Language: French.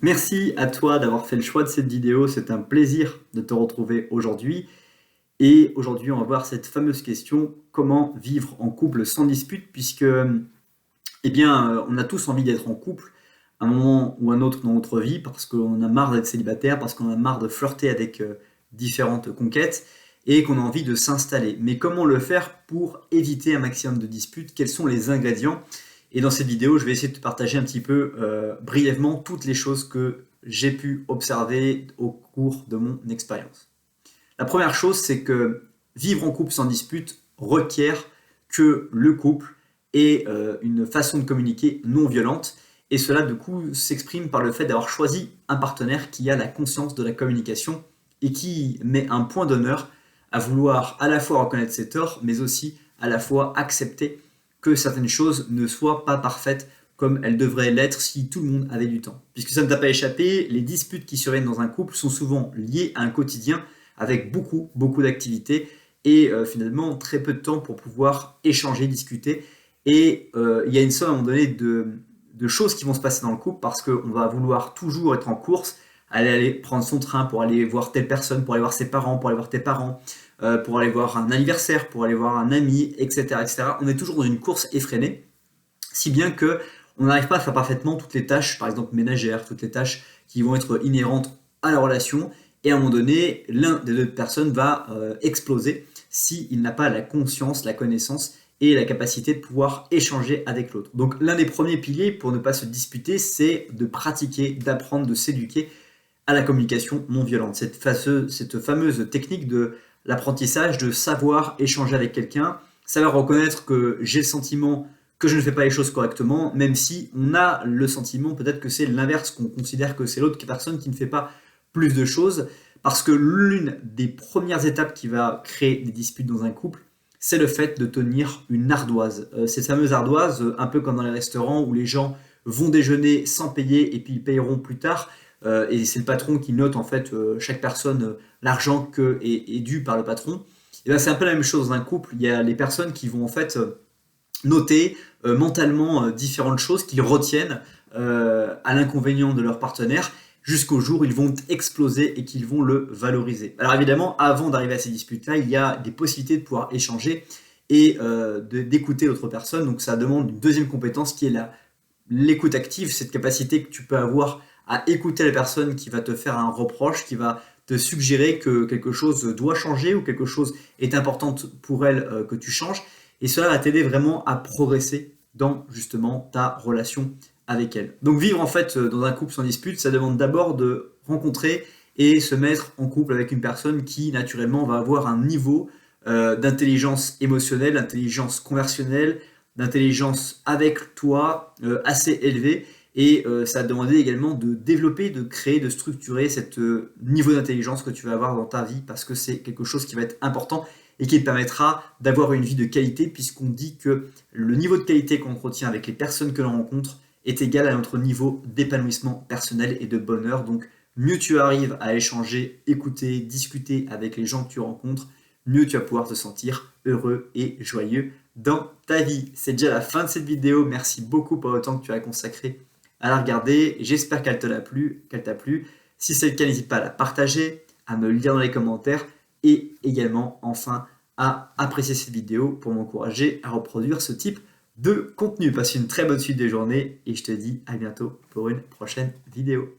Merci à toi d'avoir fait le choix de cette vidéo, c'est un plaisir de te retrouver aujourd'hui. Et aujourd'hui, on va voir cette fameuse question, comment vivre en couple sans dispute, puisque on a tous envie d'être en couple à un moment ou un autre dans notre vie, parce qu'on a marre d'être célibataire, parce qu'on a marre de flirter avec différentes conquêtes, et qu'on a envie de s'installer. Mais comment le faire pour éviter un maximum de disputes? Quels sont les ingrédients? Et dans cette vidéo, je vais essayer de te partager un petit peu brièvement toutes les choses que j'ai pu observer au cours de mon expérience. La première chose, c'est que vivre en couple sans dispute requiert que le couple ait une façon de communiquer non violente. Et cela, du coup, s'exprime par le fait d'avoir choisi un partenaire qui a la conscience de la communication et qui met un point d'honneur à vouloir à la fois reconnaître ses torts, mais aussi à la fois accepter que certaines choses ne soient pas parfaites comme elles devraient l'être si tout le monde avait du temps. Puisque ça ne t'a pas échappé, les disputes qui surviennent dans un couple sont souvent liées à un quotidien avec beaucoup d'activités et finalement très peu de temps pour pouvoir échanger, discuter. Et il y a une somme à un moment donné de choses qui vont se passer dans le couple parce qu'on va vouloir toujours être en course, aller prendre son train pour aller voir telle personne, pour aller voir ses parents, pour aller voir tes parents, pour aller voir un anniversaire, pour aller voir un ami, etc., etc. On est toujours dans une course effrénée, si bien que on n'arrive pas à faire parfaitement toutes les tâches, par exemple ménagères, toutes les tâches qui vont être inhérentes à la relation, et à un moment donné, l'un des deux personnes va exploser s'il n'a pas la conscience, la connaissance et la capacité de pouvoir échanger avec l'autre. Donc l'un des premiers piliers pour ne pas se disputer, c'est de pratiquer, d'apprendre, de s'éduquer à la communication non violente. Cette fameuse technique de l'apprentissage, de savoir échanger avec quelqu'un, savoir reconnaître que j'ai le sentiment que je ne fais pas les choses correctement, même si on a le sentiment peut-être que c'est l'inverse, qu'on considère que c'est l'autre personne qui ne fait pas plus de choses, parce que l'une des premières étapes qui va créer des disputes dans un couple, c'est le fait de tenir une ardoise. Cette fameuse ardoise, un peu comme dans les restaurants où les gens vont déjeuner sans payer et puis ils payeront plus tard, et c'est le patron qui note en fait chaque personne l'argent que est dû par le patron. Et ben, c'est un peu la même chose dans un couple. Il y a les personnes qui vont en fait noter mentalement différentes choses qu'ils retiennent à l'inconvénient de leur partenaire jusqu'au jour où ils vont exploser et qu'ils vont le valoriser. Alors évidemment, avant d'arriver à ces disputes-là, il y a des possibilités de pouvoir échanger et d'écouter l'autre personne. Donc ça demande une deuxième compétence qui est l'écoute active, cette capacité que tu peux avoir à écouter la personne qui va te faire un reproche, qui va te suggérer que quelque chose doit changer ou quelque chose est important pour elle que tu changes. Et cela va t'aider vraiment à progresser dans justement ta relation avec elle. Donc vivre en fait dans un couple sans dispute, ça demande d'abord de rencontrer et se mettre en couple avec une personne qui naturellement va avoir un niveau d'intelligence émotionnelle, d'intelligence conversationnelle, d'intelligence avec toi assez élevé. Et ça va te demander également de développer, de créer, de structurer ce niveau d'intelligence que tu vas avoir dans ta vie parce que c'est quelque chose qui va être important et qui te permettra d'avoir une vie de qualité puisqu'on dit que le niveau de qualité qu'on entretient avec les personnes que l'on rencontre est égal à notre niveau d'épanouissement personnel et de bonheur. Donc mieux tu arrives à échanger, écouter, discuter avec les gens que tu rencontres, mieux tu vas pouvoir te sentir heureux et joyeux dans ta vie. C'est déjà la fin de cette vidéo. Merci beaucoup pour le temps que tu as consacré à la regarder. J'espère qu'elle t'a plu. Si c'est le cas, n'hésite pas à la partager, à me le dire dans les commentaires et également, enfin, à apprécier cette vidéo pour m'encourager à reproduire ce type de contenu. Passe une très bonne suite de journée et je te dis à bientôt pour une prochaine vidéo.